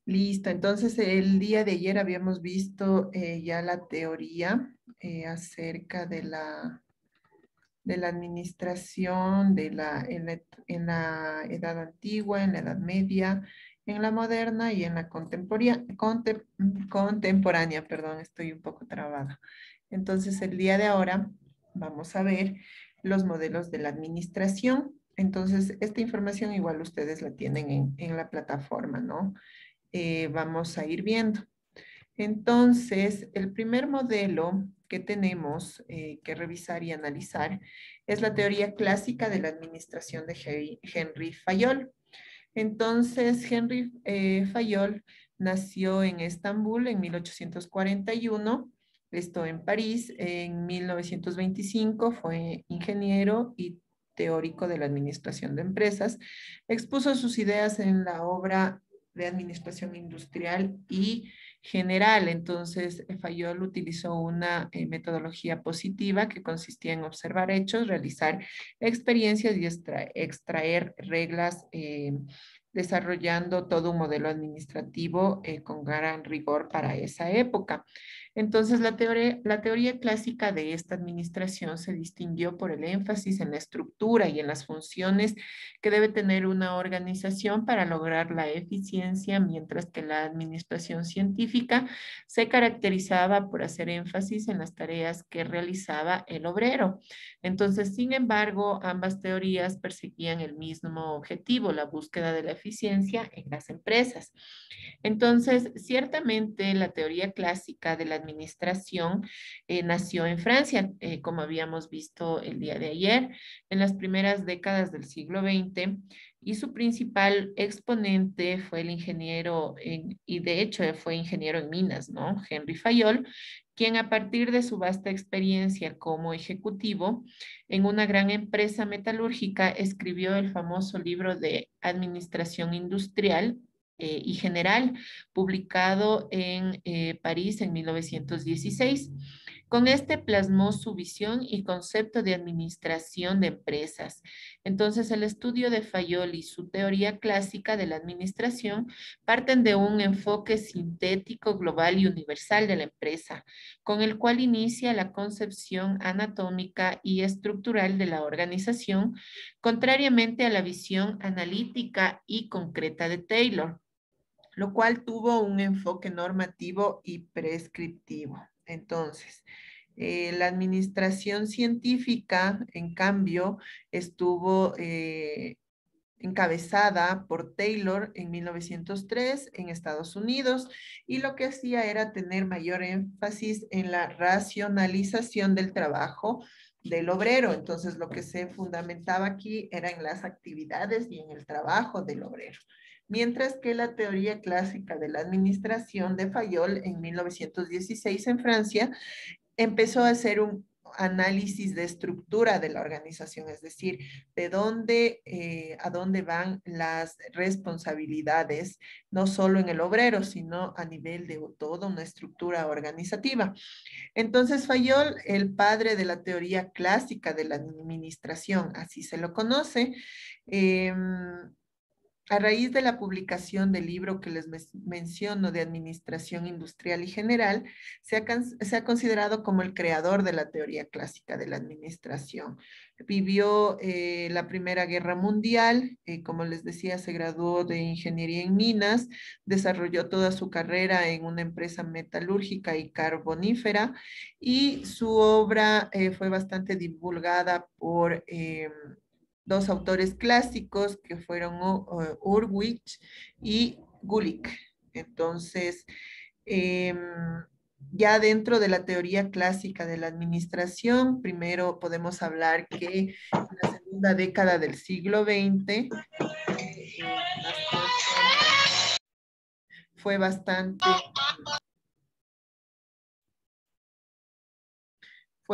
Listo, entonces el día de ayer habíamos visto ya la teoría acerca de la administración en la edad antigua, en la edad media, en la moderna y en la contemporánea, perdón, estoy un poco trabada. Entonces el día de ahora vamos a ver los modelos de la administración. Entonces, esta información igual ustedes la tienen en la plataforma, ¿no? Vamos a ir viendo. Entonces, el primer modelo que tenemos que revisar y analizar es la teoría clásica de la administración de Henry Fayol. Entonces, Henry Fayol nació en Estambul en 1841, esto en París. En 1925 fue ingeniero y teórico de la administración de empresas. Expuso sus ideas en la obra de administración industrial y general. Entonces, Fayol utilizó una metodología positiva que consistía en observar hechos, realizar experiencias y extraer reglas, desarrollando todo un modelo administrativo con gran rigor para esa época. Entonces, la teoría clásica de esta administración se distinguió por el énfasis en la estructura y en las funciones que debe tener una organización para lograr la eficiencia, mientras que la administración científica se caracterizaba por hacer énfasis en las tareas que realizaba el obrero. Entonces, sin embargo, ambas teorías perseguían el mismo objetivo, la búsqueda de la eficiencia en las empresas. Entonces, ciertamente la teoría clásica de la administración nació en Francia, como habíamos visto el día de ayer, en las primeras décadas del siglo XX, y su principal exponente fue el ingeniero, y de hecho fue ingeniero en minas, ¿no? Henry Fayol, quien a partir de su vasta experiencia como ejecutivo en una gran empresa metalúrgica escribió el famoso libro de Administración Industrial y General, publicado en París en 1916. Con este plasmó su visión y concepto de administración de empresas. Entonces, el estudio de Fayol y su teoría clásica de la administración parten de un enfoque sintético, global y universal de la empresa, con el cual inicia la concepción anatómica y estructural de la organización, contrariamente a la visión analítica y concreta de Taylor, lo cual tuvo un enfoque normativo y prescriptivo. Entonces, la administración científica, en cambio, estuvo encabezada por Taylor en 1903 en Estados Unidos, y lo que hacía era tener mayor énfasis en la racionalización del trabajo del obrero. Entonces, lo que se fundamentaba aquí era en las actividades y en el trabajo del obrero. Mientras que la teoría clásica de la administración de Fayol en 1916 en Francia empezó a hacer un análisis de estructura de la organización, es decir, de dónde a dónde van las responsabilidades, no solo en el obrero, sino a nivel de toda una estructura organizativa. Entonces, Fayol, el padre de la teoría clásica de la administración, así se lo conoce, eh, a raíz de la publicación del libro que les menciono de Administración Industrial y General, se ha considerado como el creador de la teoría clásica de la administración. Vivió la Primera Guerra Mundial, como les decía, se graduó de Ingeniería en Minas, desarrolló toda su carrera en una empresa metalúrgica y carbonífera, y su obra fue bastante divulgada por dos autores clásicos que fueron Urwich y Gulick. Entonces, eh, ya dentro de la teoría clásica de la administración, primero podemos hablar que en la segunda década del siglo XX las cosas fue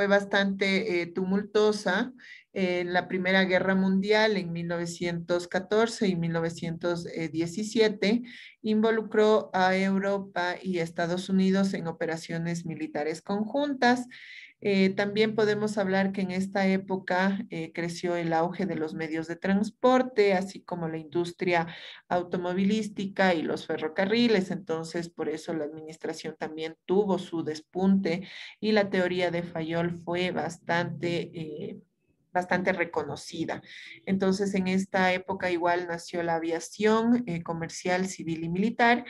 bastante tumultuosa. En la Primera Guerra Mundial, en 1914 y 1917, involucró a Europa y Estados Unidos en operaciones militares conjuntas. También podemos hablar que en esta época creció el auge de los medios de transporte, así como la industria automovilística y los ferrocarriles. Entonces, por eso la administración también tuvo su despunte y la teoría de Fayol fue bastante reconocida. Entonces, en esta época igual nació la aviación comercial, civil y militar,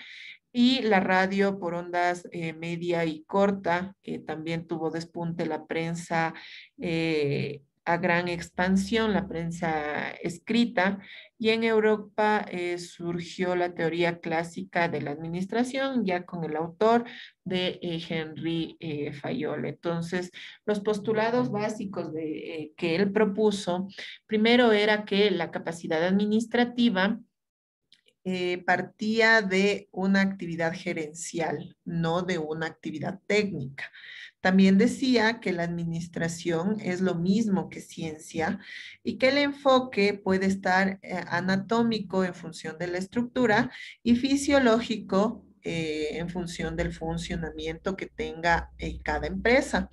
y la radio por ondas media y corta, que también tuvo despunte la prensa a gran expansión, la prensa escrita, y en Europa surgió la teoría clásica de la administración, ya con el autor de Henry Fayol. Entonces, los postulados básicos que él propuso, primero era que la capacidad administrativa partía de una actividad gerencial, no de una actividad técnica. También decía que la administración es lo mismo que ciencia y que el enfoque puede estar anatómico en función de la estructura y fisiológico en función del funcionamiento que tenga cada empresa.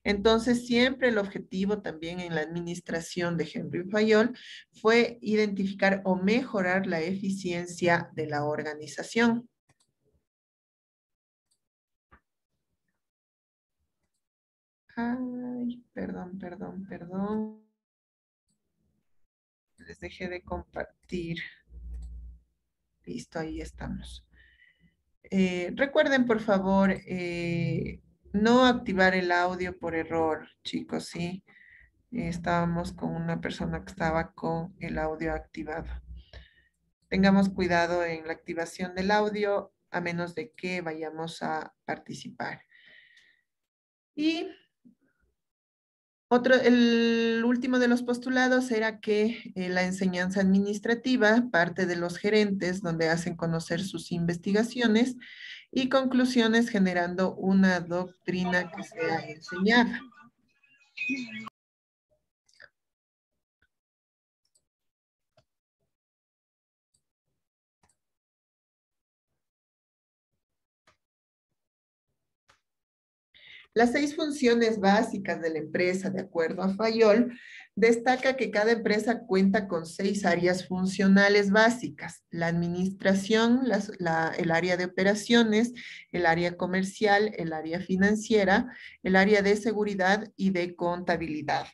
Entonces, siempre el objetivo también en la administración de Henry Fayol fue identificar o mejorar la eficiencia de la organización. Ay, perdón. Les dejé de compartir. Listo, ahí estamos. Recuerden, por favor, no activar el audio por error, chicos, ¿sí? Estábamos con una persona que estaba con el audio activado. Tengamos cuidado en la activación del audio, a menos de que vayamos a participar. Y el último de los postulados era que la enseñanza administrativa parte de los gerentes, donde hacen conocer sus investigaciones y conclusiones, generando una doctrina que sea enseñada. Las 6 funciones básicas de la empresa, de acuerdo a Fayol, destaca que cada empresa cuenta con 6 áreas funcionales básicas: la administración, el área de operaciones, el área comercial, el área financiera, el área de seguridad y de contabilidad.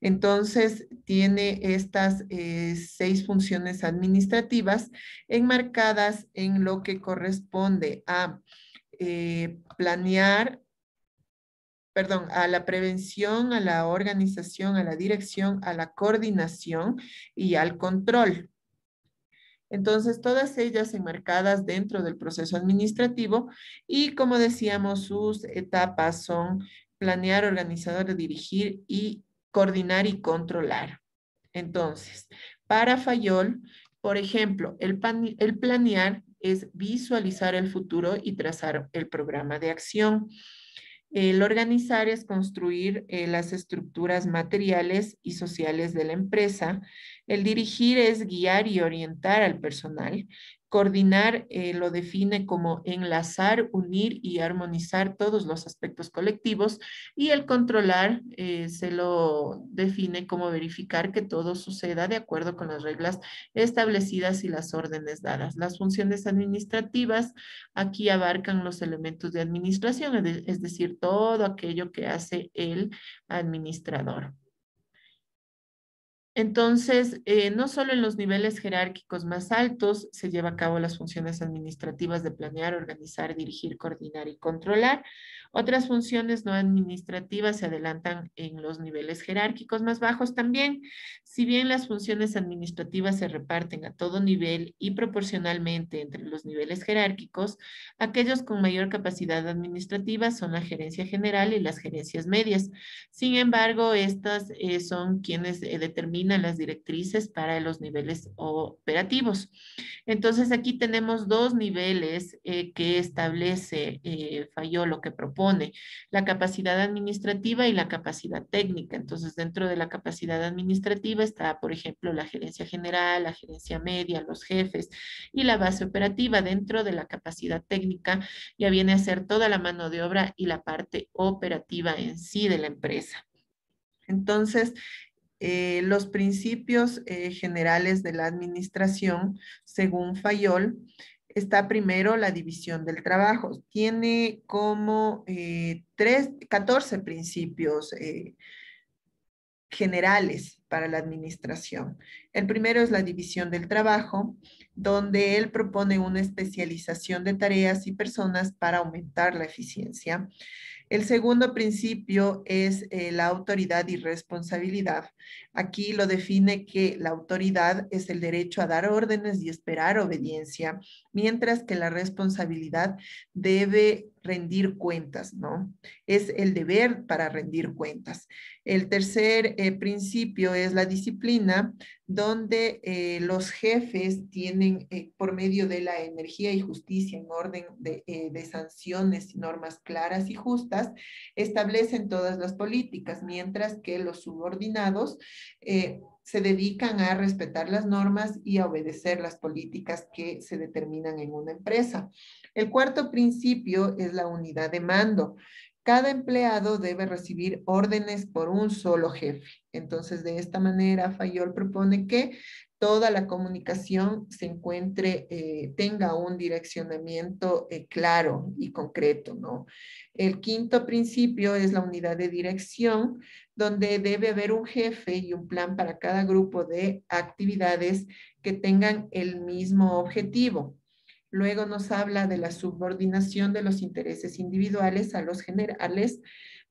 Entonces, tiene estas 6 funciones administrativas enmarcadas en lo que corresponde a planear, perdón, a la prevención, a la organización, a la dirección, a la coordinación y al control. Entonces, todas ellas enmarcadas dentro del proceso administrativo y, como decíamos, sus etapas son planear, organizar, dirigir y coordinar y controlar. Entonces, para Fayol, por ejemplo, el planear es visualizar el futuro y trazar el programa de acción. El organizar es construir las estructuras materiales y sociales de la empresa. El dirigir es guiar y orientar al personal. Coordinar lo define como enlazar, unir y armonizar todos los aspectos colectivos. Y el controlar se lo define como verificar que todo suceda de acuerdo con las reglas establecidas y las órdenes dadas. Las funciones administrativas aquí abarcan los elementos de administración, es decir, todo aquello que hace el administrador. Entonces, no solo en los niveles jerárquicos más altos se lleva a cabo las funciones administrativas de planear, organizar, dirigir, coordinar y controlar. Otras funciones no administrativas se adelantan en los niveles jerárquicos más bajos también. Si bien las funciones administrativas se reparten a todo nivel y proporcionalmente entre los niveles jerárquicos, aquellos con mayor capacidad administrativa son la gerencia general y las gerencias medias. Sin embargo, estas son quienes determinan las directrices para los niveles operativos. Entonces, aquí tenemos 2 niveles que establece Fayol, lo que propone: la capacidad administrativa y la capacidad técnica. Entonces, dentro de la capacidad administrativa operativa está, por ejemplo, la gerencia general, la gerencia media, los jefes y la base operativa. Dentro de la capacidad técnica ya viene a ser toda la mano de obra y la parte operativa en sí de la empresa. Entonces, los principios generales de la administración, según Fayol, está primero la división del trabajo. Tiene como 14 principios generales para la administración. El primero es la división del trabajo, donde él propone una especialización de tareas y personas para aumentar la eficiencia. El segundo principio es la autoridad y responsabilidad. Aquí lo define que la autoridad es el derecho a dar órdenes y esperar obediencia, mientras que la responsabilidad debe rendir cuentas, ¿no? Es el deber para rendir cuentas. El tercer principio es la disciplina, donde los jefes tienen, por medio de la energía y justicia en orden de sanciones y normas claras y justas, establecen todas las políticas, mientras que los subordinados se dedican a respetar las normas y a obedecer las políticas que se determinan en una empresa. El cuarto principio es la unidad de mando. Cada empleado debe recibir órdenes por un solo jefe. Entonces, de esta manera, Fayol propone que toda la comunicación se encuentre, tenga un direccionamiento claro y concreto, ¿no? El quinto principio es la unidad de dirección, donde debe haber un jefe y un plan para cada grupo de actividades que tengan el mismo objetivo. Luego nos habla de la subordinación de los intereses individuales a los generales,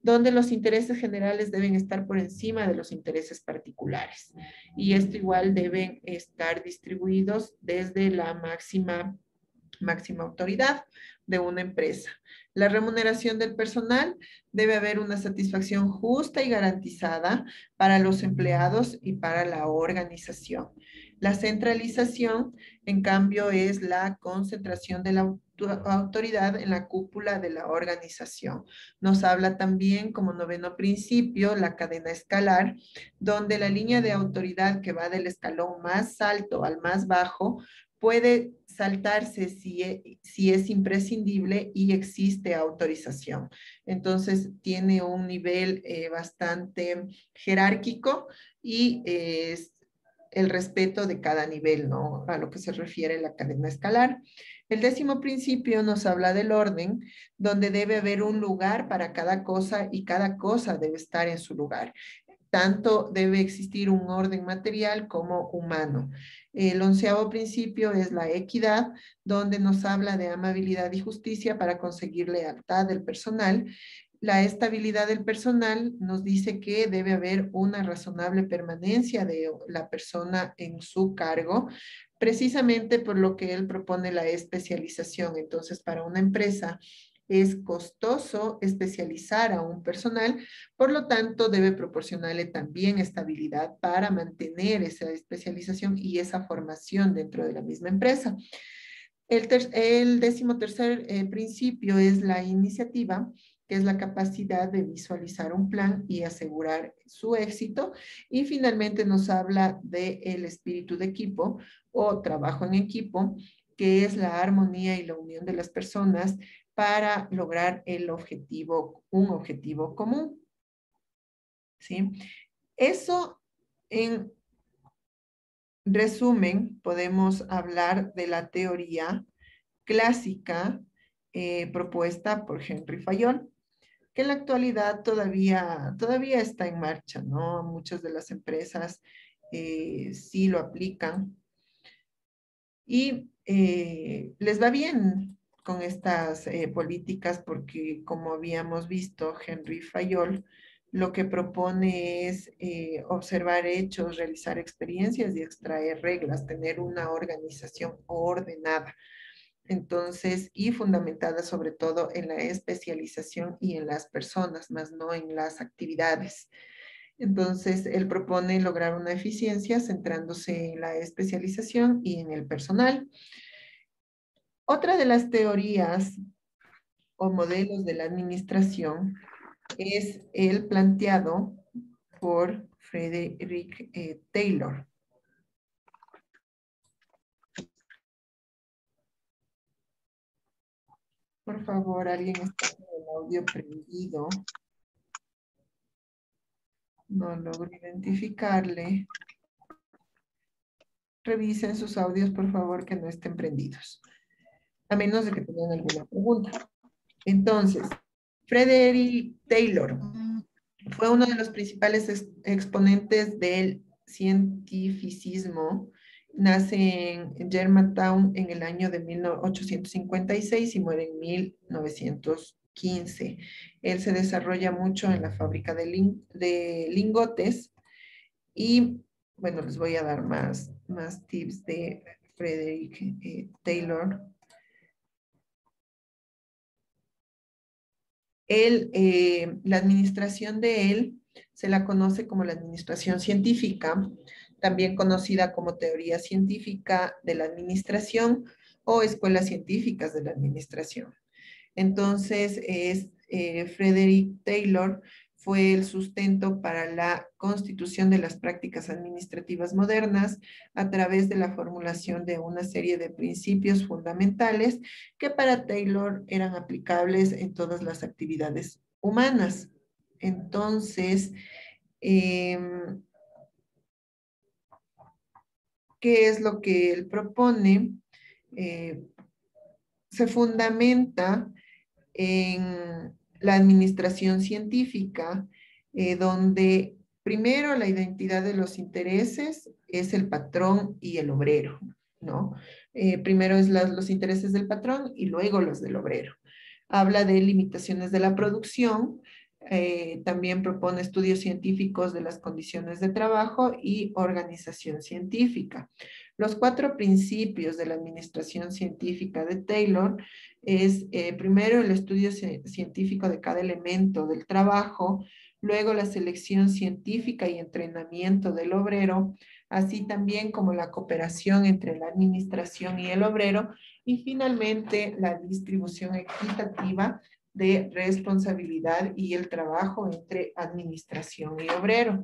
donde los intereses generales deben estar por encima de los intereses particulares. Y esto igual deben estar distribuidos desde la máxima autoridad de una empresa. La remuneración del personal debe haber una satisfacción justa y garantizada para los empleados y para la organización. La centralización, en cambio, es la concentración de la autoridad en la cúpula de la organización. Nos habla también como noveno principio la cadena escalar, donde la línea de autoridad que va del escalón más alto al más bajo puede saltarse si es imprescindible y existe autorización. Entonces, tiene un nivel bastante jerárquico y es el respeto de cada nivel, ¿no? A lo que se refiere la cadena escalar. El décimo principio nos habla del orden, donde debe haber un lugar para cada cosa y cada cosa debe estar en su lugar. Tanto debe existir un orden material como humano. El onceavo principio es la equidad, donde nos habla de amabilidad y justicia para conseguir lealtad del personal. La estabilidad del personal nos dice que debe haber una razonable permanencia de la persona en su cargo, precisamente por lo que él propone la especialización. Entonces, para una empresa es costoso especializar a un personal, por lo tanto, debe proporcionarle también estabilidad para mantener esa especialización y esa formación dentro de la misma empresa. El décimo tercer principio es la iniciativa, que es la capacidad de visualizar un plan y asegurar su éxito. Y finalmente nos habla del espíritu de equipo o trabajo en equipo, que es la armonía y la unión de las personas para lograr un objetivo común. ¿Sí? Eso en resumen, podemos hablar de la teoría clásica propuesta por Henry Fayol, que en la actualidad todavía está en marcha, ¿no? Muchas de las empresas sí lo aplican y les va bien con estas políticas porque, como habíamos visto, Henry Fayol lo que propone es observar hechos, realizar experiencias y extraer reglas, tener una organización ordenada. Entonces, y fundamentada sobre todo en la especialización y en las personas, más no en las actividades. Entonces, él propone lograr una eficiencia centrándose en la especialización y en el personal. Otra de las teorías o modelos de la administración es el planteado por Frederick Taylor. Por favor, alguien está con el audio prendido. No logro identificarle. Revisen sus audios, por favor, que no estén prendidos. A menos de que tengan alguna pregunta. Entonces, Frederick Taylor fue uno de los principales exponentes del cientificismo. Nace en Germantown en el año de 1856 y muere en 1915. Él se desarrolla mucho en la fábrica de lingotes y, bueno, les voy a dar más tips de Frederick Taylor. La administración de él se la conoce como la administración científica, también conocida como teoría científica de la administración o escuelas científicas de la administración. Entonces, Frederick Taylor fue el sustento para la constitución de las prácticas administrativas modernas a través de la formulación de una serie de principios fundamentales que para Taylor eran aplicables en todas las actividades humanas. Entonces, ¿qué es lo que él propone? Eh, Se fundamenta en la administración científica, donde primero la identidad de los intereses es el patrón y el obrero, ¿no? Primero es los intereses del patrón y luego los del obrero. Habla de limitaciones de la producción, también propone estudios científicos de las condiciones de trabajo y organización científica. Los 4 principios de la administración científica de Taylor es primero el estudio científico de cada elemento del trabajo, luego la selección científica y entrenamiento del obrero, así también como la cooperación entre la administración y el obrero, y finalmente la distribución equitativa de responsabilidad y el trabajo entre administración y obrero.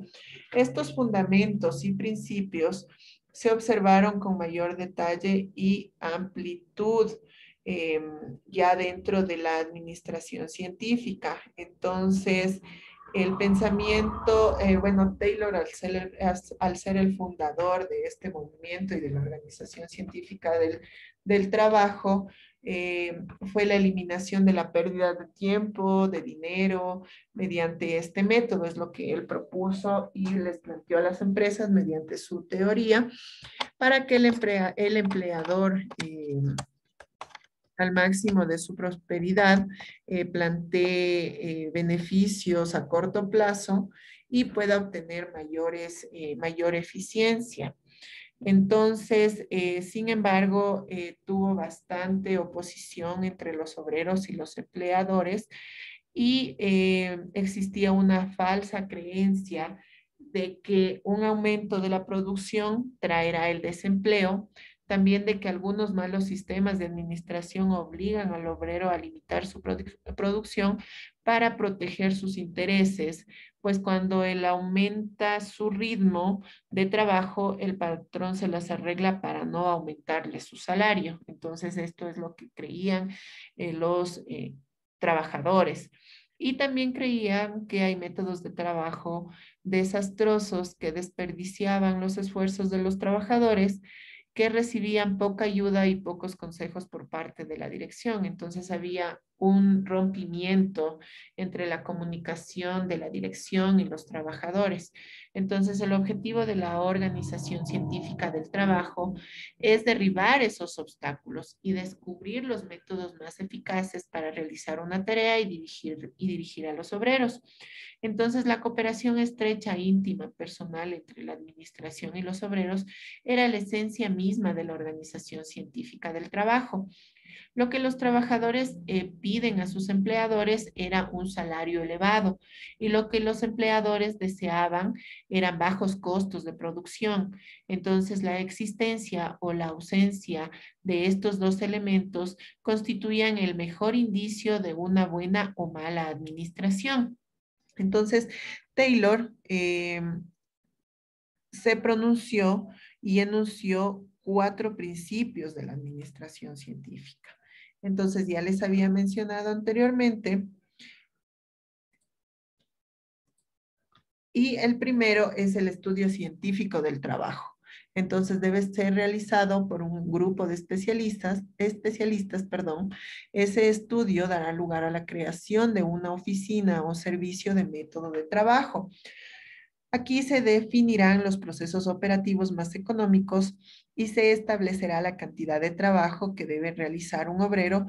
Estos fundamentos y principios se observaron con mayor detalle y amplitud ya dentro de la administración científica. Entonces, el pensamiento, bueno, Taylor al ser el fundador de este movimiento y de la organización científica del trabajo, fue la eliminación de la pérdida de tiempo, de dinero, mediante este método, es lo que él propuso y les planteó a las empresas mediante su teoría, para que el empleador al máximo de su prosperidad, plantee beneficios a corto plazo y pueda obtener mayor eficiencia. Entonces, sin embargo, tuvo bastante oposición entre los obreros y los empleadores y existía una falsa creencia de que un aumento de la producción traerá el desempleo, también de que algunos malos sistemas de administración obligan al obrero a limitar su producción para proteger sus intereses, pues cuando él aumenta su ritmo de trabajo, el patrón se las arregla para no aumentarle su salario. Entonces, esto es lo que creían los trabajadores. Y también creían que hay métodos de trabajo desastrosos que desperdiciaban los esfuerzos de los trabajadores, que recibían poca ayuda y pocos consejos por parte de la dirección. Entonces había un rompimiento entre la comunicación de la dirección y los trabajadores. Entonces el objetivo de la organización científica del trabajo es derribar esos obstáculos y descubrir los métodos más eficaces para realizar una tarea y dirigir a los obreros. Entonces, la cooperación estrecha, íntima, personal entre la administración y los obreros era la esencia misma de la organización científica del trabajo. Lo que los trabajadores piden a sus empleadores era un salario elevado y lo que los empleadores deseaban eran bajos costos de producción. Entonces, la existencia o la ausencia de estos dos elementos constituían el mejor indicio de una buena o mala administración. Entonces, Taylor se pronunció y enunció 4 principios de la administración científica. Entonces, ya les había mencionado anteriormente, y el primero es el estudio científico del trabajo. Entonces debe ser realizado por un grupo de especialistas, perdón. Ese estudio dará lugar a la creación de una oficina o servicio de método de trabajo. Aquí se definirán los procesos operativos más económicos y se establecerá la cantidad de trabajo que debe realizar un obrero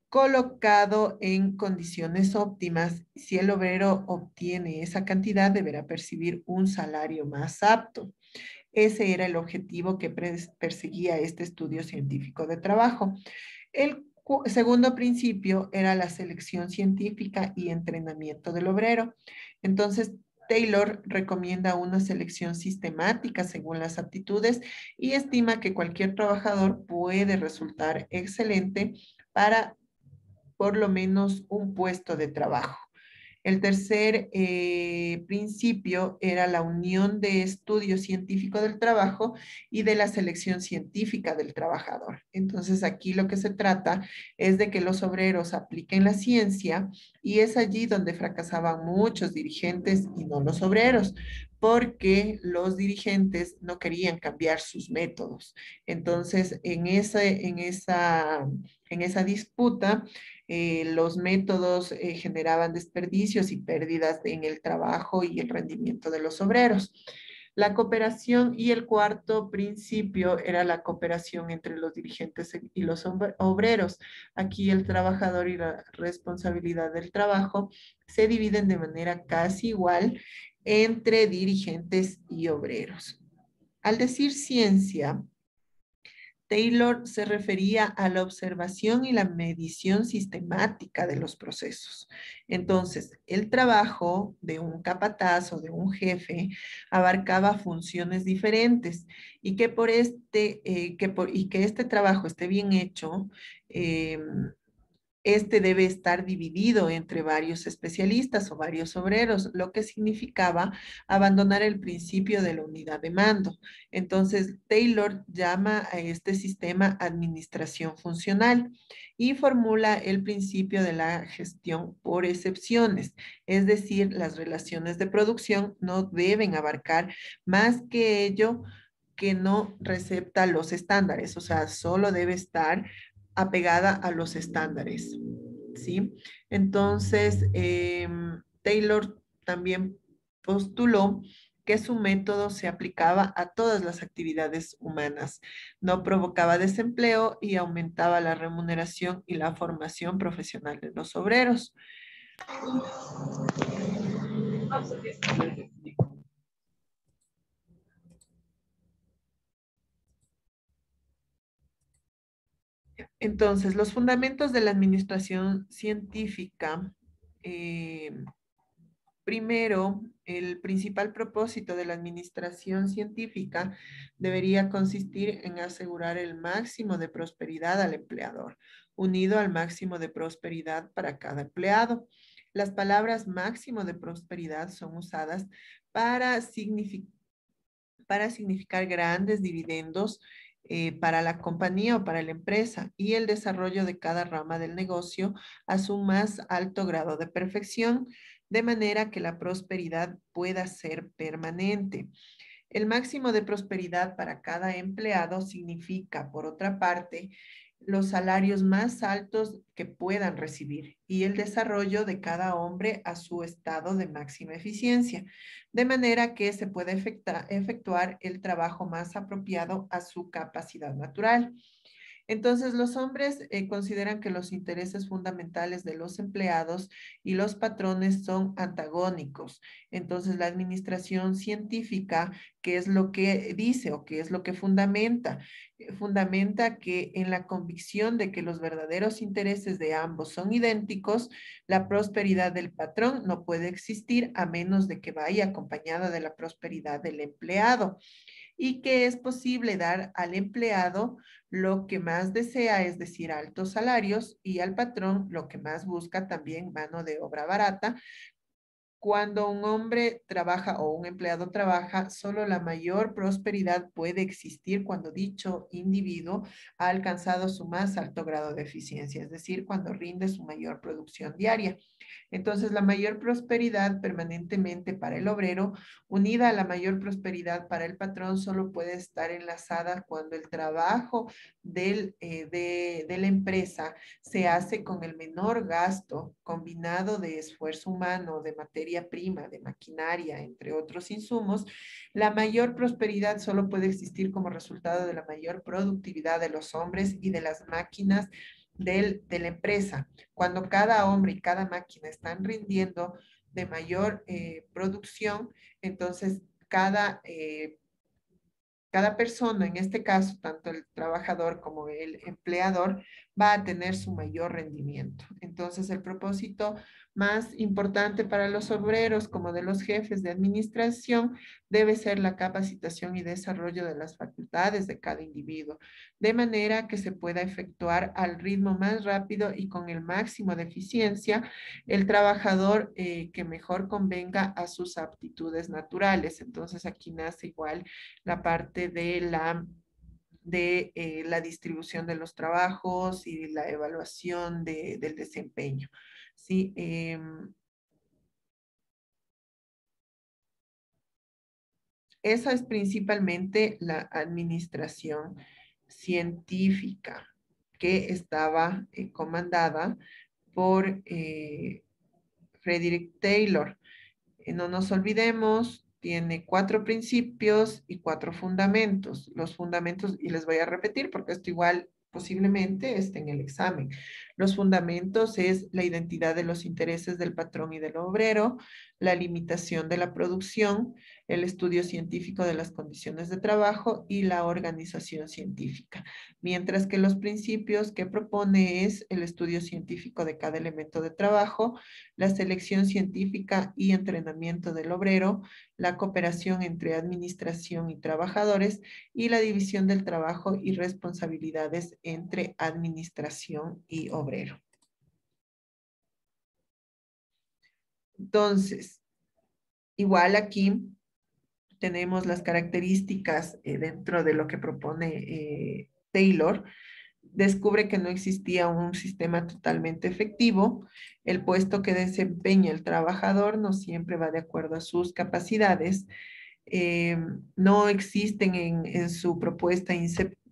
colocado en condiciones óptimas. Si el obrero obtiene esa cantidad, deberá percibir un salario más apto. Ese era el objetivo que perseguía este estudio científico de trabajo. El segundo principio era la selección científica y entrenamiento del obrero. Entonces, Taylor recomienda una selección sistemática según las aptitudes y estima que cualquier trabajador puede resultar excelente para por lo menos un puesto de trabajo. El tercer principio era la unión de estudio científico del trabajo y de la selección científica del trabajador. Entonces, aquí lo que se trata es de que los obreros apliquen la ciencia y es allí donde fracasaban muchos dirigentes y no los obreros, porque los dirigentes no querían cambiar sus métodos. Entonces, en esa disputa, los métodos generaban desperdicios y pérdidas en el trabajo y el rendimiento de los obreros. La cooperación y el cuarto principio era la cooperación entre los dirigentes y los obreros. Aquí el trabajador y la responsabilidad del trabajo se dividen de manera casi igual entre dirigentes y obreros. Al decir ciencia, Taylor se refería a la observación y la medición sistemática de los procesos. Entonces, el trabajo de un capataz o de un jefe abarcaba funciones diferentes y que y que este trabajo esté bien hecho, eh, este debe estar dividido entre varios especialistas o varios obreros, lo que significaba abandonar el principio de la unidad de mando. Entonces, Taylor llama a este sistema administración funcional y formula el principio de la gestión por excepciones, es decir, las relaciones de producción no deben abarcar más que ello que no recepta los estándares, o sea, solo debe estar apegada a los estándares, ¿sí? Entonces, Taylor también postuló que su método se aplicaba a todas las actividades humanas, no provocaba desempleo y aumentaba la remuneración y la formación profesional de los obreros. Entonces, los fundamentos de la administración científica. Primero, el principal propósito de la administración científica debería consistir en asegurar el máximo de prosperidad al empleador, unido al máximo de prosperidad para cada empleado. Las palabras máximo de prosperidad son usadas para significar grandes dividendos para la compañía o para la empresa y el desarrollo de cada rama del negocio a su más alto grado de perfección, de manera que la prosperidad pueda ser permanente. El máximo de prosperidad para cada empleado significa, por otra parte, los salarios más altos que puedan recibir y el desarrollo de cada hombre a su estado de máxima eficiencia, de manera que se pueda efectuar el trabajo más apropiado a su capacidad natural. Entonces, los hombres consideran que los intereses fundamentales de los empleados y los patrones son antagónicos. Entonces, la administración científica, ¿qué es lo que dice o qué es lo que fundamenta? Fundamenta que en la convicción de que los verdaderos intereses de ambos son idénticos, la prosperidad del patrón no puede existir a menos de que vaya acompañada de la prosperidad del empleado y que es posible dar al empleado lo que más desea, es decir, altos salarios, y al patrón lo que más busca también mano de obra barata, Cuando un hombre trabaja o un empleado trabaja, solo la mayor prosperidad puede existir cuando dicho individuo ha alcanzado su más alto grado de eficiencia, es decir, cuando rinde su mayor producción diaria. Entonces, la mayor prosperidad permanentemente para el obrero, unida a la mayor prosperidad para el patrón, solo puede estar enlazada cuando el trabajo de la empresa se hace con el menor gasto combinado de esfuerzo humano, de materia prima, de maquinaria, entre otros insumos. La mayor prosperidad solo puede existir como resultado de la mayor productividad de los hombres y de las máquinas de la empresa. Cuando cada hombre y cada máquina están rindiendo de mayor producción, entonces cada persona, en este caso, tanto el trabajador como el empleador, va a tener su mayor rendimiento. Entonces, el propósito más importante para los obreros como de los jefes de administración debe ser la capacitación y desarrollo de las facultades de cada individuo, de manera que se pueda efectuar al ritmo más rápido y con el máximo de eficiencia el trabajador que mejor convenga a sus aptitudes naturales. Entonces, aquí nace igual la parte de la distribución de los trabajos y la evaluación del desempeño. ¿Sí? Esa es principalmente la administración científica que estaba comandada por Frederick Taylor. No nos olvidemos, tiene 4 principios y 4 fundamentos. Los fundamentos, y les voy a repetir porque esto igual posiblemente esté en el examen. Los fundamentos es la identidad de los intereses del patrón y del obrero, la limitación de la producción, el estudio científico de las condiciones de trabajo y la organización científica. Mientras que los principios que propone es el estudio científico de cada elemento de trabajo, la selección científica y entrenamiento del obrero, la cooperación entre administración y trabajadores y la división del trabajo y responsabilidades entre administración y obrero. Entonces, igual aquí tenemos las características dentro de lo que propone Taylor. Descubre que no existía un sistema totalmente efectivo. El puesto que desempeña el trabajador no siempre va de acuerdo a sus capacidades. eh, no existen en su propuesta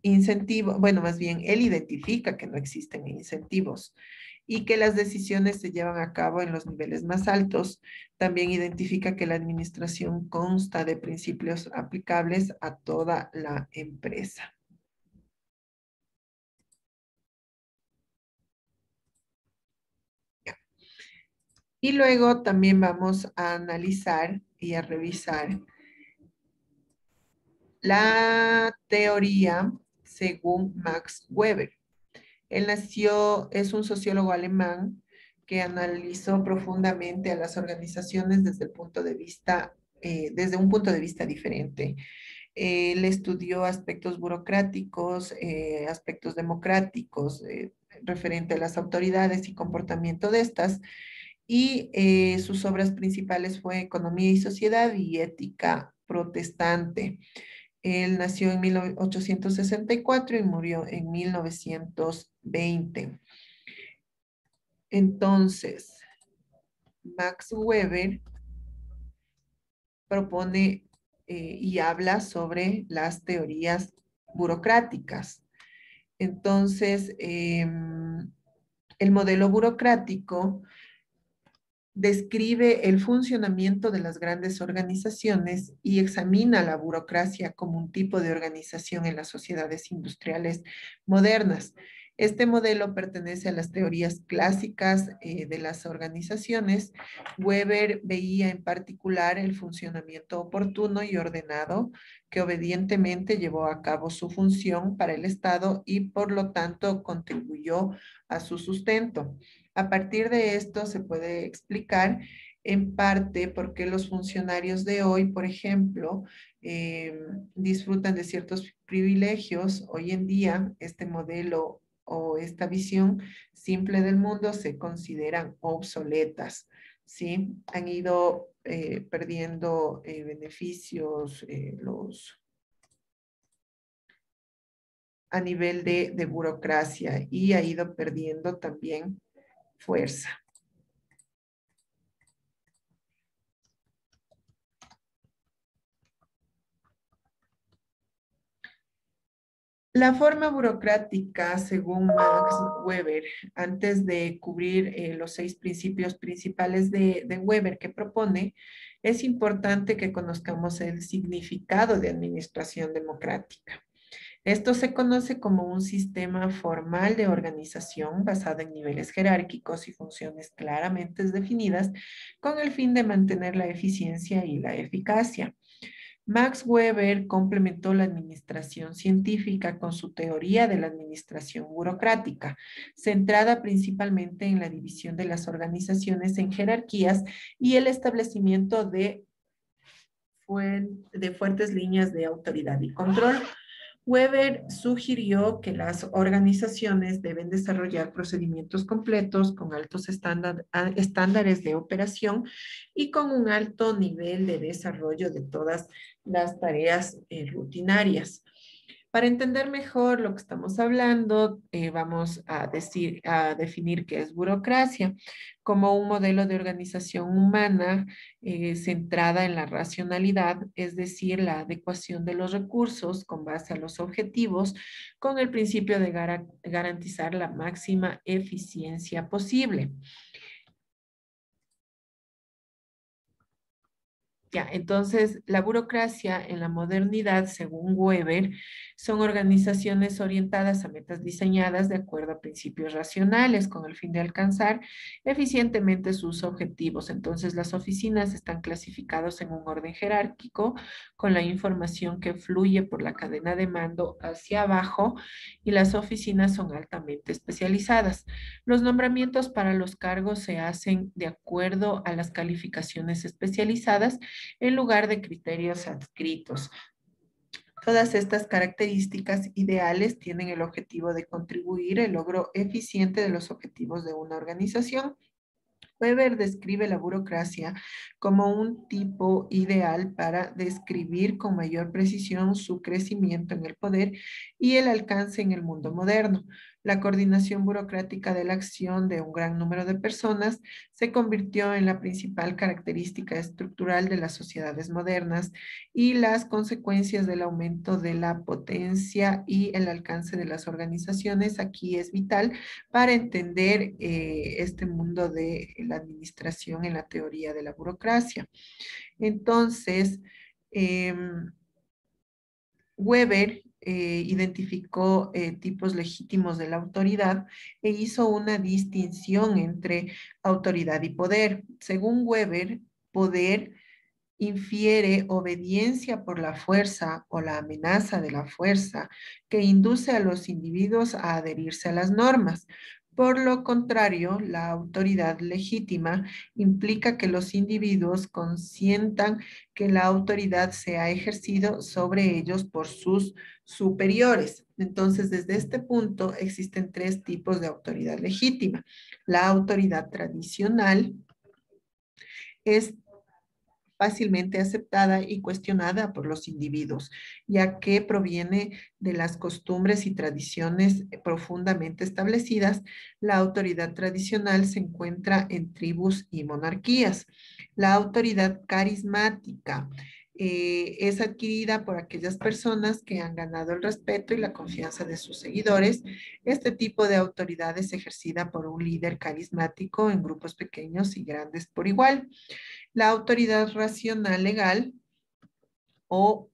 incentivos, bueno, más bien él identifica que no existen incentivos y que las decisiones se llevan a cabo en los niveles más altos. También identifica que la administración consta de principios aplicables a toda la empresa. Y luego también vamos a analizar y a revisar la teoría según Max Weber. Él es un sociólogo alemán que analizó profundamente a las organizaciones desde un punto de vista diferente. Él estudió aspectos burocráticos, aspectos democráticos, referente a las autoridades y comportamiento de estas, y sus obras principales fue Economía y Sociedad y Ética Protestante. Él nació en 1864 y murió en 1920. Entonces, Max Weber propone y habla sobre las teorías burocráticas. Entonces, el modelo burocrático describe el funcionamiento de las grandes organizaciones y examina la burocracia como un tipo de organización en las sociedades industriales modernas. Este modelo pertenece a las teorías clásicas de las organizaciones. Weber veía en particular el funcionamiento oportuno y ordenado que obedientemente llevó a cabo su función para el Estado y por lo tanto contribuyó a su sustento. A partir de esto se puede explicar en parte por qué los funcionarios de hoy, por ejemplo, disfrutan de ciertos privilegios. Hoy en día, este modelo o esta visión simple del mundo se consideran obsoletas. ¿sí? Han ido perdiendo beneficios a nivel de burocracia y ha ido perdiendo también fuerza. La forma burocrática, según Max Weber, antes de cubrir los 6 principios principales de Weber que propone, es importante que conozcamos el significado de administración democrática. Esto se conoce como un sistema formal de organización basado en niveles jerárquicos y funciones claramente definidas con el fin de mantener la eficiencia y la eficacia. Max Weber complementó la administración científica con su teoría de la administración burocrática, centrada principalmente en la división de las organizaciones en jerarquías y el establecimiento de fuertes líneas de autoridad y control. Weber sugirió que las organizaciones deben desarrollar procedimientos completos con altos estándares de operación y con un alto nivel de desarrollo de todas las tareas rutinarias. Para entender mejor lo que estamos hablando, vamos a definir qué es burocracia como un modelo de organización humana centrada en la racionalidad, es decir, la adecuación de los recursos con base a los objetivos, con el principio de garantizar la máxima eficiencia posible. Ya, entonces, la burocracia en la modernidad, según Weber, son organizaciones orientadas a metas diseñadas de acuerdo a principios racionales con el fin de alcanzar eficientemente sus objetivos. Entonces, las oficinas están clasificadas en un orden jerárquico con la información que fluye por la cadena de mando hacia abajo y las oficinas son altamente especializadas. Los nombramientos para los cargos se hacen de acuerdo a las calificaciones especializadas en lugar de criterios adscritos. Todas estas características ideales tienen el objetivo de contribuir al logro eficiente de los objetivos de una organización. Weber describe la burocracia como un tipo ideal para describir con mayor precisión su crecimiento en el poder y el alcance en el mundo moderno. La coordinación burocrática de la acción de un gran número de personas se convirtió en la principal característica estructural de las sociedades modernas y las consecuencias del aumento de la potencia y el alcance de las organizaciones aquí es vital para entender este mundo de la administración en la teoría de la burocracia. Entonces, eh, Weber identificó tipos legítimos de la autoridad e hizo una distinción entre autoridad y poder. Según Weber, poder infiere obediencia por la fuerza o la amenaza de la fuerza que induce a los individuos a adherirse a las normas. Por lo contrario, la autoridad legítima implica que los individuos consientan que la autoridad se ha ejercido sobre ellos por sus superiores. Entonces, desde este punto existen 3 tipos de autoridad legítima. La autoridad tradicional es fácilmente aceptada y cuestionada por los individuos, ya que proviene de las costumbres y tradiciones profundamente establecidas. La autoridad tradicional se encuentra en tribus y monarquías. La autoridad carismática es adquirida por aquellas personas que han ganado el respeto y la confianza de sus seguidores. Este tipo de autoridad es ejercida por un líder carismático en grupos pequeños y grandes por igual. La autoridad racional legal o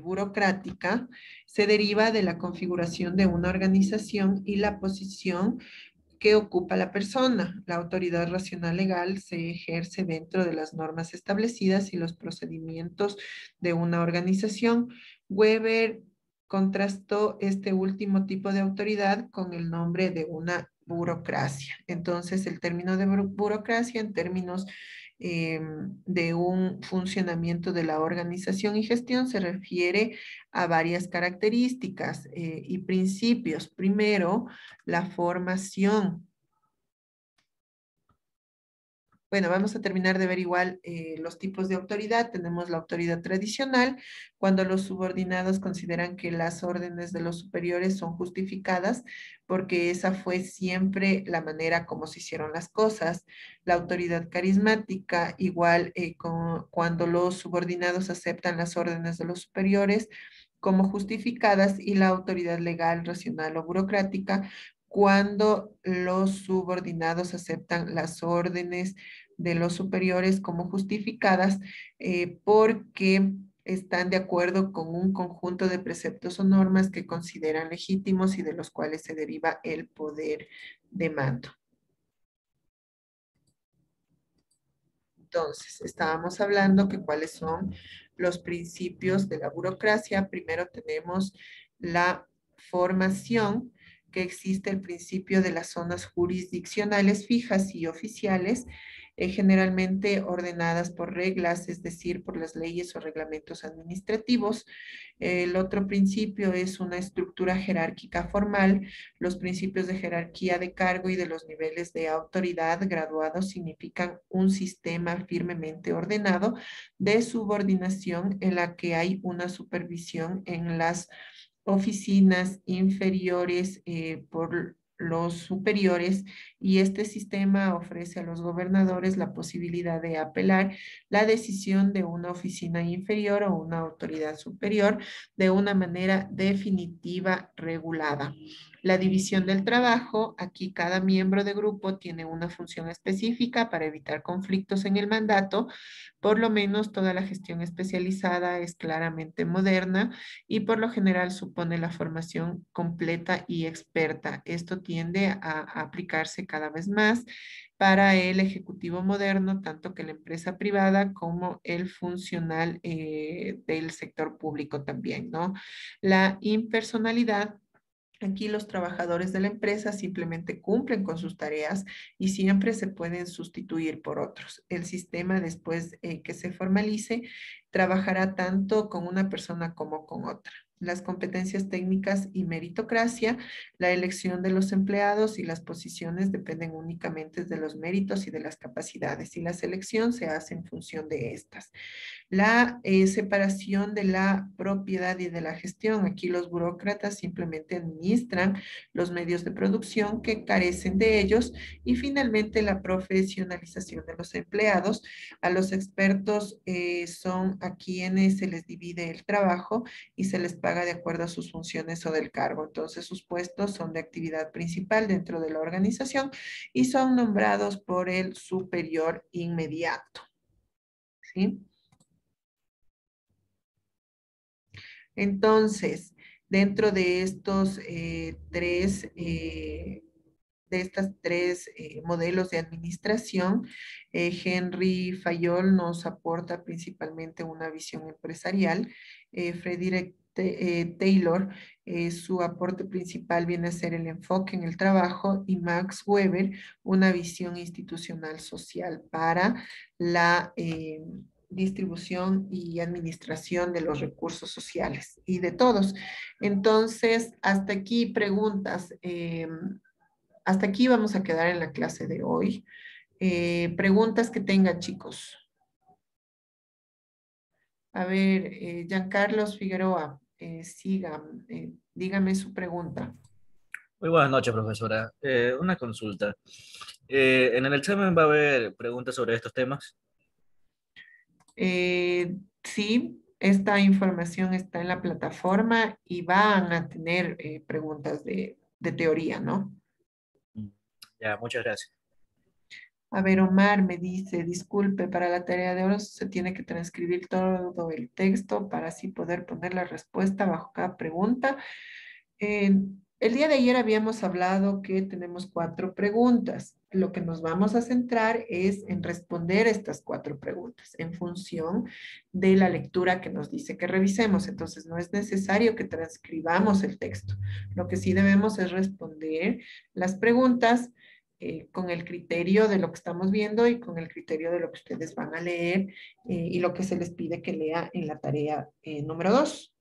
burocrática se deriva de la configuración de una organización y la posición que ocupa la persona. La autoridad racional legal se ejerce dentro de las normas establecidas y los procedimientos de una organización. Weber contrastó este último tipo de autoridad con el nombre de una burocracia. Entonces, el término de burocracia en términos de un funcionamiento de la organización y gestión se refiere a varias características y principios. Primero, la formación Bueno, vamos a terminar de ver igual los tipos de autoridad. Tenemos la autoridad tradicional, cuando los subordinados consideran que las órdenes de los superiores son justificadas, porque esa fue siempre la manera como se hicieron las cosas. La autoridad carismática, igual cuando los subordinados aceptan las órdenes de los superiores como justificadas, y la autoridad legal, racional o burocrática, cuando los subordinados aceptan las órdenes de los superiores como justificadas, porque están de acuerdo con un conjunto de preceptos o normas que consideran legítimos y de los cuales se deriva el poder de mando. Entonces, estábamos hablando que cuáles son los principios de la burocracia. Primero tenemos la formación, que existe el principio de las zonas jurisdiccionales fijas y oficiales, generalmente ordenadas por reglas, es decir, por las leyes o reglamentos administrativos. El otro principio es una estructura jerárquica formal. Los principios de jerarquía de cargo y de los niveles de autoridad graduados significan un sistema firmemente ordenado de subordinación en la que hay una supervisión en las oficinas inferiores por los superiores, y este sistema ofrece a los gobernadores la posibilidad de apelar la decisión de una oficina inferior o una autoridad superior de una manera definitiva, regulada. La división del trabajo, aquí cada miembro de grupo tiene una función específica para evitar conflictos en el mandato. Por lo menos toda la gestión especializada es claramente moderna y por lo general supone la formación completa y experta. Esto tiende a aplicarse cada vez más para el ejecutivo moderno, tanto que la empresa privada como el funcional del sector público también, ¿no? La impersonalidad. Aquí los trabajadores de la empresa simplemente cumplen con sus tareas y siempre se pueden sustituir por otros. El sistema, después que se formalice, trabajará tanto con una persona como con otra. Las competencias técnicas y meritocracia, la elección de los empleados y las posiciones dependen únicamente de los méritos y de las capacidades, y la selección se hace en función de estas. La separación de la propiedad y de la gestión. Aquí los burócratas simplemente administran los medios de producción que carecen de ellos. Y finalmente la profesionalización de los empleados. A los expertos son a quienes se les divide el trabajo y se les paga de acuerdo a sus funciones o del cargo. Entonces sus puestos son de actividad principal dentro de la organización y son nombrados por el superior inmediato. ¿Sí? Entonces, dentro de estos de estas tres modelos de administración, Henry Fayol nos aporta principalmente una visión empresarial. Frederick Taylor, su aporte principal viene a ser el enfoque en el trabajo, y Max Weber, una visión institucional social para la distribución y administración de los recursos sociales y de todos. Entonces, hasta aquí preguntas. Hasta aquí vamos a quedar en la clase de hoy. Preguntas que tengan, chicos. A ver, Giancarlos Figueroa, siga, dígame su pregunta. Muy buenas noches, profesora. Una consulta. ¿En el examen va a haber preguntas sobre estos temas? Sí, esta información está en la plataforma y van a tener preguntas de teoría, ¿no? Mm, Ya, muchas gracias. A ver, Omar me dice, disculpe, para la tarea de hoy se tiene que transcribir todo el texto para así poder poner la respuesta bajo cada pregunta. Eh, el día de ayer habíamos hablado que tenemos 4 preguntas. Lo que nos vamos a centrar es en responder estas 4 preguntas en función de la lectura que nos dice que revisemos. Entonces, no es necesario que transcribamos el texto. Lo que sí debemos es responder las preguntas con el criterio de lo que estamos viendo y con el criterio de lo que ustedes van a leer y lo que se les pide que lea en la tarea número 2.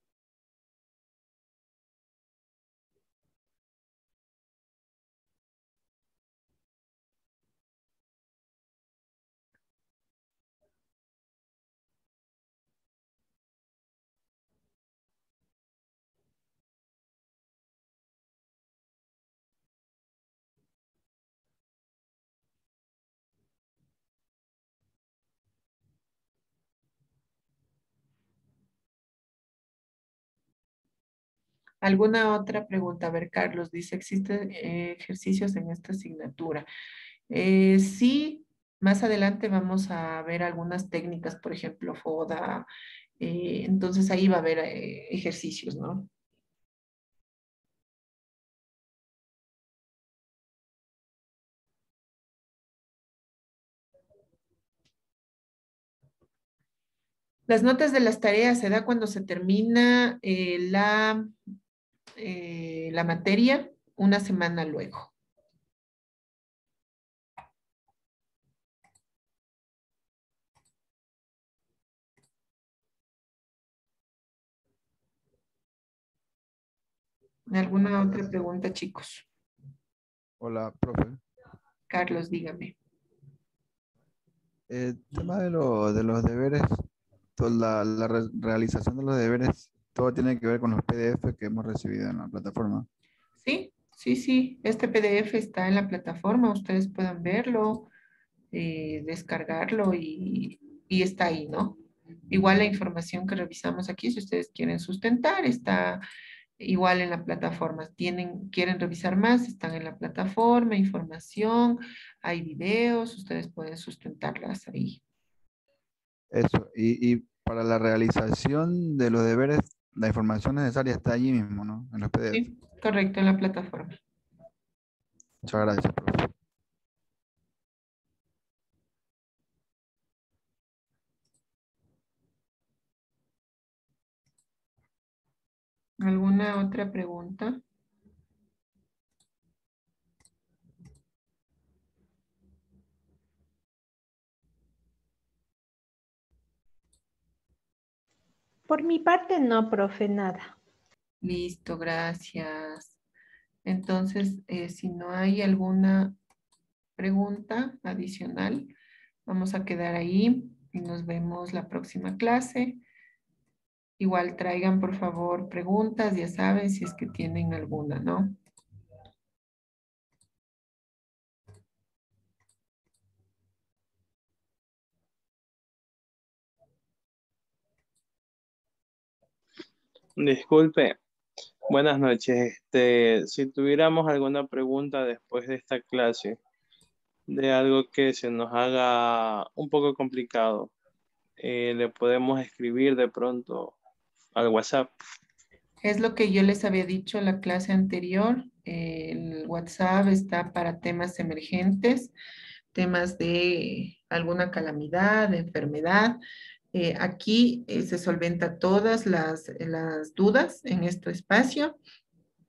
¿Alguna otra pregunta? A ver, Carlos dice, ¿existen ejercicios en esta asignatura? Sí, más adelante vamos a ver algunas técnicas, por ejemplo, FODA. Entonces ahí va a haber ejercicios, ¿no? Las notas de las tareas se da cuando se termina la materia una semana luego. ¿Alguna otra pregunta, chicos? Hola, profe. Carlos, dígame. El tema de los deberes, realización de los deberes, todo tiene que ver con los PDF que hemos recibido en la plataforma. Sí, sí, sí. Este PDF está en la plataforma. Ustedes puedan verlo, descargarlo y está ahí, ¿no? Igual la información que revisamos aquí, si ustedes quieren sustentar, está igual en la plataforma. Quieren revisar más, están en la plataforma, información, hay videos, ustedes pueden sustentarlas ahí. Eso, y para la realización de los deberes, la información necesaria está allí mismo, ¿no? En los PDF. Sí, correcto, en la plataforma. Muchas gracias, profe. ¿Alguna otra pregunta? Por mi parte, no, profe, nada. Listo, gracias. Entonces, si no hay alguna pregunta adicional, vamos a quedar ahí y nos vemos la próxima clase. Igual traigan, por favor, preguntas, ya saben, si es que tienen alguna, ¿no? Disculpe, buenas noches. Si tuviéramos alguna pregunta después de esta clase, de algo que se nos haga un poco complicado, le podemos escribir de pronto al WhatsApp. Es lo que yo les había dicho en la clase anterior. El WhatsApp está para temas emergentes, temas de alguna calamidad, de enfermedad. Aquí se solventa todas las dudas en este espacio.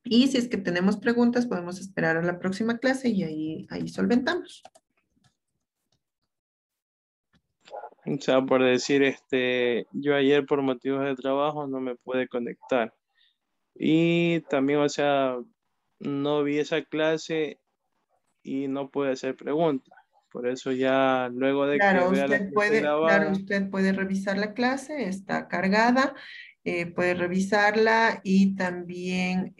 Y si es que tenemos preguntas, podemos esperar a la próxima clase y ahí solventamos. O sea, por decir, yo ayer por motivos de trabajo no me pude conectar. Y también, o sea, no vi esa clase y no pude hacer preguntas. Por eso ya luego de que vea la clase Claro, grabada, usted puede revisar la clase, está cargada, puede revisarla y también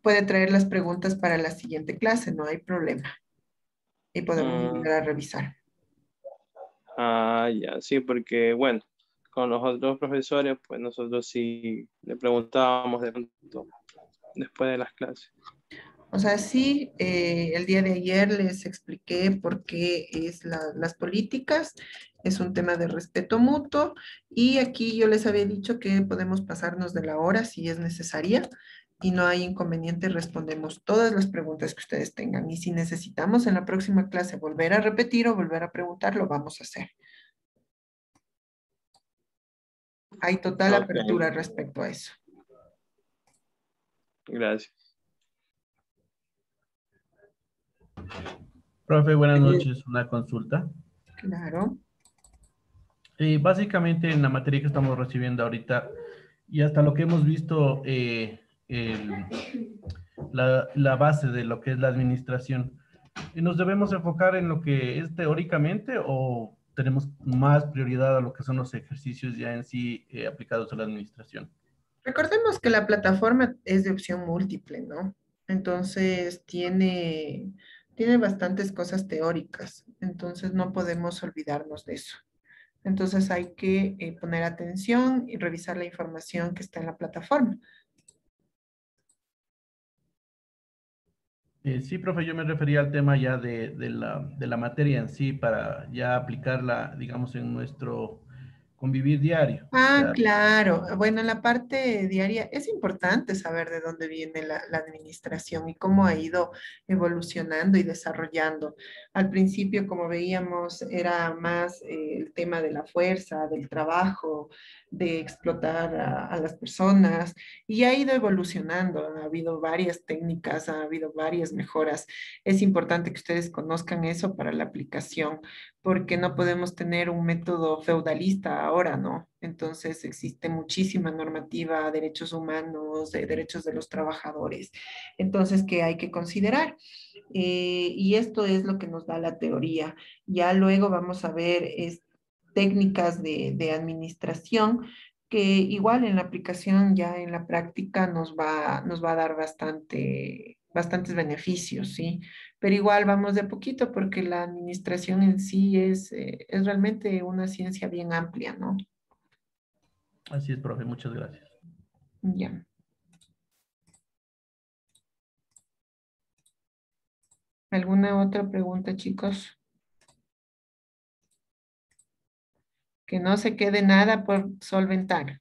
puede traer las preguntas para la siguiente clase, no hay problema. Y podemos mm, volver a revisar. ya, sí, porque bueno, con los otros profesores, pues nosotros sí le preguntábamos de pronto después de las clases. O sea, sí, el día de ayer les expliqué por qué es las políticas, es un tema de respeto mutuo y aquí yo les había dicho que podemos pasarnos de la hora si es necesaria y no hay inconveniente, respondemos todas las preguntas que ustedes tengan y si necesitamos en la próxima clase volver a repetir o volver a preguntar, lo vamos a hacer. Hay total Ok, apertura respecto a eso. gracias. Profe, buenas Eh, noches. Una consulta. Claro. Básicamente en la materia que estamos recibiendo ahorita y hasta lo que hemos visto, la base de lo que es la administración, ¿nos debemos enfocar en lo que es teóricamente o tenemos más prioridad a lo que son los ejercicios ya en sí aplicados a la administración? Recordemos que la plataforma es de opción múltiple, ¿no? Entonces tiene bastantes cosas teóricas, entonces no podemos olvidarnos de eso. Entonces hay que poner atención y revisar la información que está en la plataforma. Sí, profe, yo me refería al tema ya de la materia en sí para ya aplicarla, digamos, en nuestro convivir diario. O Ah, sea, claro. Bueno, en la parte diaria es importante saber de dónde viene la administración y cómo ha ido evolucionando y desarrollando. Al principio, como veíamos, era más el tema de la fuerza, del trabajo, de explotar a las personas y ha ido evolucionando. Ha habido varias técnicas, ha habido varias mejoras. Es importante que ustedes conozcan eso para la aplicación porque no podemos tener un método feudalista ahora, ¿no? Entonces existe muchísima normativa, derechos humanos, derechos de los trabajadores, entonces que hay que considerar. Y esto es lo que nos da la teoría. Ya luego vamos a ver técnicas de administración que igual en la aplicación, ya en la práctica, nos va a dar bastantes beneficios, ¿sí? Pero igual vamos de a poquito porque la administración en sí es realmente una ciencia bien amplia, ¿no? así es, profe, muchas gracias. Ya. ¿Alguna otra pregunta, chicos? Que no se quede nada por solventar.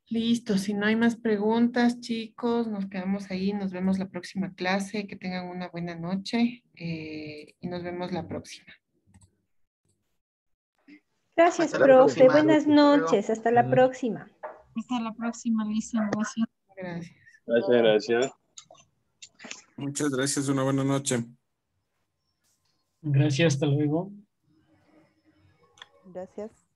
Listo, si no hay más preguntas, chicos, nos quedamos ahí, nos vemos la próxima clase, que tengan una buena noche y nos vemos la próxima. Gracias, Hasta la profe. próxima. Buenas Hasta luego. noches. Hasta la próxima. Hasta la próxima, Lisa. Gracias. Gracias. Gracias, gracias. Muchas gracias, una buena noche. Gracias, hasta luego. Gracias.